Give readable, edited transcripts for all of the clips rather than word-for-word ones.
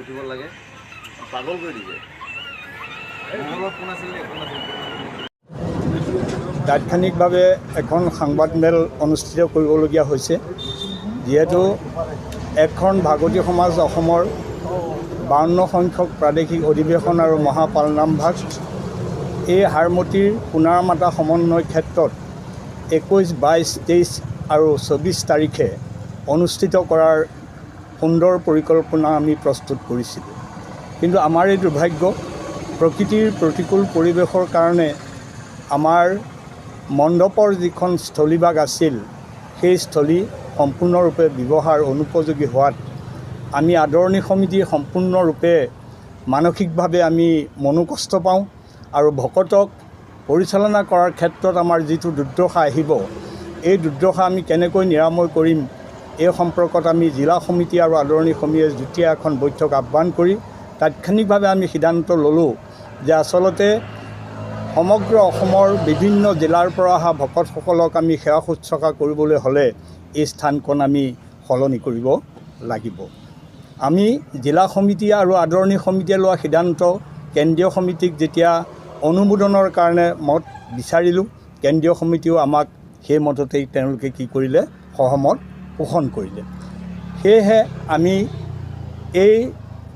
উঠিব লাগে পাগল কৰি দিছে। তাৎক্ষণিকভাৱে এখন সংবাদমেল অনুষ্ঠিত কৰিবলগীয়া হৈছে, যিহেতু এখন ভাগৱতী সমাজ অসমৰ 52 সংখ্যক প্ৰাদেশিক অধিৱেশন আৰু মহাপালনাম ভাগ এই হাৰমতিৰ পুনৰমাতা সমন্বয় ক্ষেত্ৰত 21, 22, 23 আৰু 24 তাৰিখে অনুষ্ঠিত কৰাৰ সুন্দৰ পৰিকল্পনা আমি প্ৰস্তুত কৰিছিলোঁ। কিন্তু আমাৰ এই দুৰ্ভাগ্য, প্ৰকৃতিৰ প্ৰতিকূল পৰিৱেশৰ কাৰণে আমাৰ মণ্ডপৰ যিখন স্থলীভাগ আছিল, সেই স্থলী সম্পূৰ্ণৰূপে ব্যৱহাৰ অনুপযোগী হোৱাত আমি আদৰণি সমিতি সম্পূৰ্ণৰূপে মানসিকভাৱে আমি মনোকষ্ট পাওঁ আৰু ভকতক পৰিচালনা কৰাৰ ক্ষেত্ৰত আমাৰ যিটো দুৰ্দশা আহিব, এই দুৰ্দশা আমি কেনেকৈ নিৰাময় কৰিম, এই সম্পৰ্কত আমি জিলা সমিতি আৰু আদৰণি সমিতিয়ে যুটীয়া এখন বৈঠক আহ্বান কৰি তাৎক্ষণিকভাৱে আমি সিদ্ধান্ত ল'লোঁ যে আচলতে সমগ্ৰ অসমৰ বিভিন্ন জিলাৰ পৰা অহা ভকতসকলক আমি সেৱা শুশ্ৰূষা কৰিবলৈ হ'লে এই স্থানকণ আমি সলনি কৰিব লাগিব। আমি জিলা সমিতি আৰু আদৰণি সমিতিয়ে লোৱা সিদ্ধান্ত কেন্দ্ৰীয় সমিতিক যেতিয়া অনুমোদনৰ কাৰণে মত বিচাৰিলোঁ, কেন্দ্ৰীয় সমিতিও আমাক সেই মততেই তেওঁলোকে কি কৰিলে, সহমত পোষণ কৰিলে। সেয়েহে আমি এই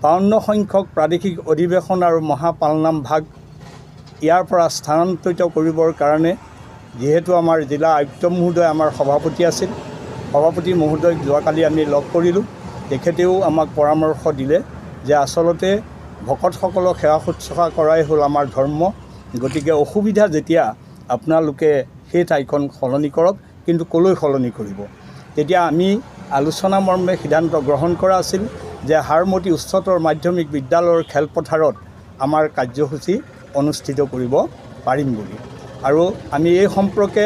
52 সংখ্যক প্ৰাদেশিক অধিৱেশন আৰু মহাপালনাম ভাগ ইয়াৰ পৰা স্থানান্তৰিত কৰিবৰ কাৰণে যিহেতু আমাৰ জিলা আয়ুক্ত মহোদয় আমাৰ সভাপতি আছিল, সভাপতি মহোদয়ক যোৱাকালি আমি লগ কৰিলোঁ। তেখেতেও আমাক পৰামৰ্শ দিলে যে আচলতে ভকতসকলক সেৱা শুশ্ৰূষা কৰাই হ'ল আমাৰ ধৰ্ম, গতিকে অসুবিধা যেতিয়া আপোনালোকে সেই ঠাইখন সলনি কৰক, কিন্তু ক'লৈ সলনি কৰিব। তেতিয়া আমি আলোচনা মৰ্মে সিদ্ধান্ত গ্ৰহণ কৰা আছিল যে হাৰমতি উচ্চতৰ মাধ্যমিক বিদ্যালয়ৰ খেলপথাৰত আমাৰ কাৰ্যসূচী অনুষ্ঠিত কৰিব পাৰিম বুলি। আৰু আমি এই সম্পৰ্কে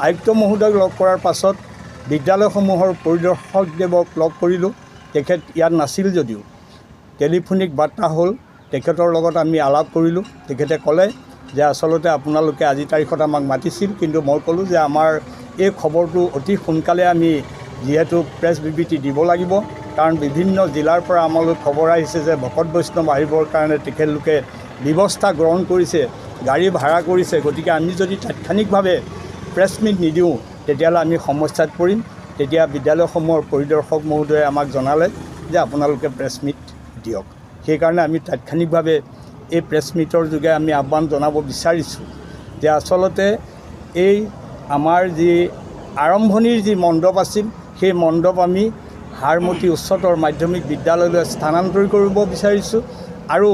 আয়ুক্ত মহোদয়ক লগ কৰাৰ পাছত বিদ্যালয়সমূহৰ পৰিদৰ্শকদেৱক লগ কৰিলোঁ। তেখেত ইয়াত নাছিল যদিও টেলিফোনিক বাৰ্তা হ'ল, তেখেতৰ লগত আমি আলাপ কৰিলোঁ। তেখেতে ক'লে যে আচলতে আপোনালোকে আজি তাৰিখত আমাক মাতিছিল, কিন্তু মই ক'লোঁ যে আমাৰ এই খবৰটো অতি সোনকালে আমি যিহেতু প্ৰেছ বিবৃতি দিব লাগিব, কাৰণ বিভিন্ন জিলাৰ পৰা আমালৈ খবৰ আহিছে যে ভকত বৈষ্ণৱ আহিবৰ কাৰণে তেখেতলোকে ব্যৱস্থা গ্ৰহণ কৰিছে, গাড়ী ভাড়া কৰিছে। গতিকে আমি যদি তাৎক্ষণিকভাৱে প্ৰেছ মিট নিদিওঁ তেতিয়াহ'লে আমি সমস্যাত পৰিম। তেতিয়া বিদ্যালয়সমূহৰ পৰিদৰ্শক মহোদয়ে আমাক জনালে যে আপোনালোকে প্ৰেছ মিট দিয়ক। সেইকাৰণে আমি তাৎক্ষণিকভাৱে এই প্ৰেছ মিটৰ যোগে আমি আহ্বান জনাব বিচাৰিছোঁ যে আচলতে এই আমাৰ যি আৰম্ভণিৰ যি মণ্ডপ আছিল, সেই মণ্ডপ আমি হাৰমতি উচ্চতৰ মাধ্যমিক বিদ্যালয়লৈ স্থানান্তৰ কৰিব বিচাৰিছোঁ আৰু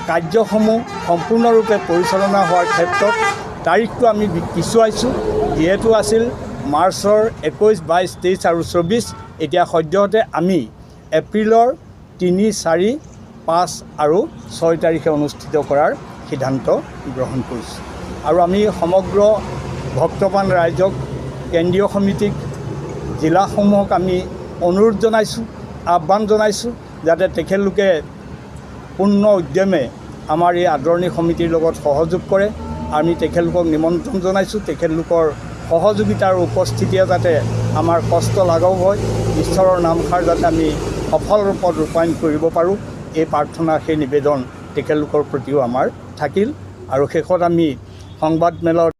কাৰ্যসমূহ সম্পূৰ্ণৰূপে পৰিচালনা হোৱাৰ ক্ষেত্ৰত তাৰিখটো আমি পিছুৱাইছোঁ। যিহেতু আছিল মাৰ্চৰ 21, 22, 23 আৰু 24, এতিয়া সদ্যহতে আমি এপ্ৰিলৰ 3, 4, 5 আৰু 6 তাৰিখে অনুষ্ঠিত কৰাৰ সিদ্ধান্ত গ্ৰহণ কৰিছোঁ। আৰু আমি সমগ্ৰ ভক্তপ্ৰাণ ৰাইজক, কেন্দ্ৰীয় সমিতিক, জিলাসমূহক আমি অনুৰোধ জনাইছোঁ, আহ্বান জনাইছোঁ যাতে তেখেতলোকে পূৰ্ণ উদ্যমে আমাৰ এই আদৰণি সমিতিৰ লগত সহযোগ কৰে। আমি তেখেতলোকক নিমন্ত্ৰণ জনাইছোঁ, তেখেতলোকৰ সহযোগিতা আৰু উপস্থিতিয়ে যাতে আমাৰ কষ্ট লাঘৱ হয়, ঈশ্বৰৰ নামষাৰ যাতে আমি সফল ৰূপত ৰূপায়ণ কৰিব পাৰোঁ, এই প্ৰাৰ্থনা, সেই নিবেদন তেখেতলোকৰ প্ৰতিও আমাৰ থাকিল। আৰু শেষত আমি সংবাদমেলত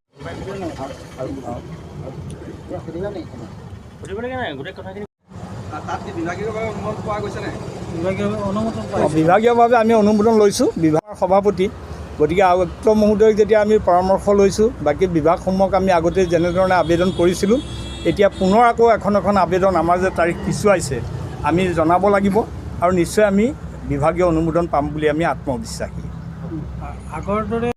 বিভাগীয়ভাৱে আমি অনুমোদন লৈছোঁ, বিভাগৰ সভাপতি। গতিকে আয়ুক্ত মহোদয়ক যেতিয়া আমি পৰামৰ্শ লৈছোঁ, বাকী বিভাগসমূহক আমি আগতে যেনেধৰণে আবেদন কৰিছিলোঁ, এতিয়া পুনৰ আকৌ এখন আবেদন আমাৰ যে তাৰিখ পিছুৱাইছে আমি জনাব লাগিব আৰু নিশ্চয় আমি বিভাগীয় অনুমোদন পাম বুলি আমি আত্মবিশ্বাসী। আগৰ দৰে